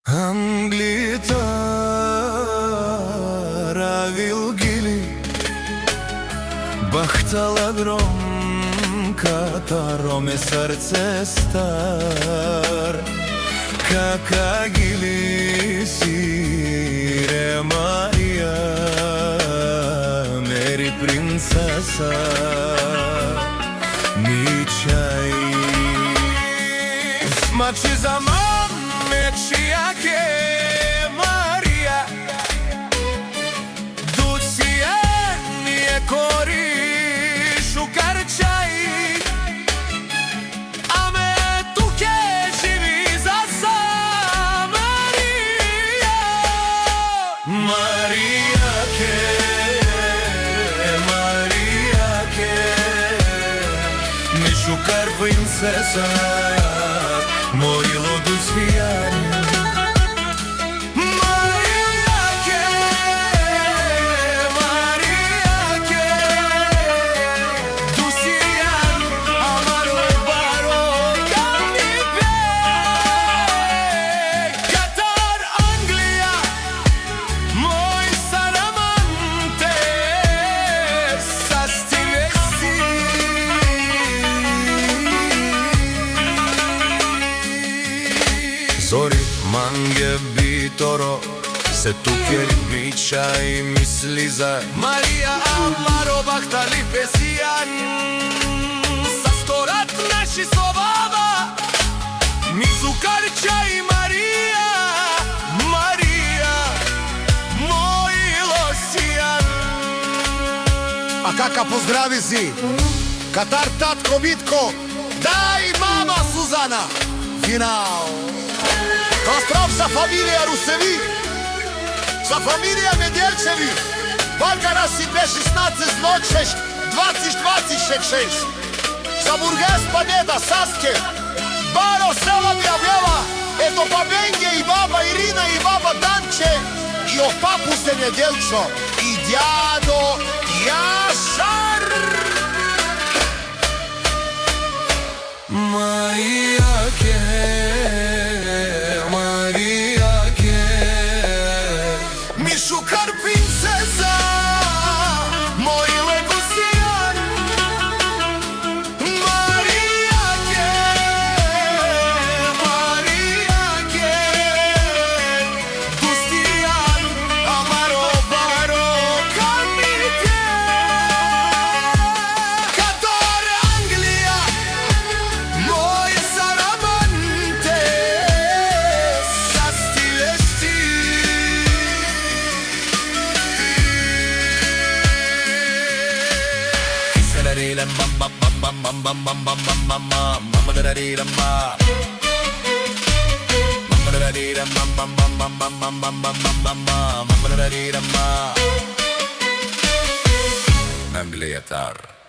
Anglita ravilgili Bahtala gromka me srce star Kaka gili sire Maria Meri princesa Mi čaj Mači za mame čijake Marija Ducija nije koriš u karčaj A me tuke živi za sa Marija Marija ke Mi šukar princesa Morilo do svijanju Zori, mange, bitoro Se tuke bića i misli za Marija, Amaro, Bahtali, Pesijan Sa storat naši sobava Mizukarča i Marija Marija, moj Losijan A kaka pozdravi si Katar, tatko, Mitko Da i mama Suzana Final Pozdrav za familija Rusevi Za familija Medjelčevi Balkana si 216 noćeš 2026 Za Burges pa deda Saske Baro sela mi avljava Eto pa Benge i baba Irina i baba Danče I o papu se Nedjelčo I djado Jašar Marija ke Šukar princesa Moj legosijan Marija ke Dustijan Amaro baro kamite Katar Anglija Moj saramante Sasti vesti Mama Angliyatar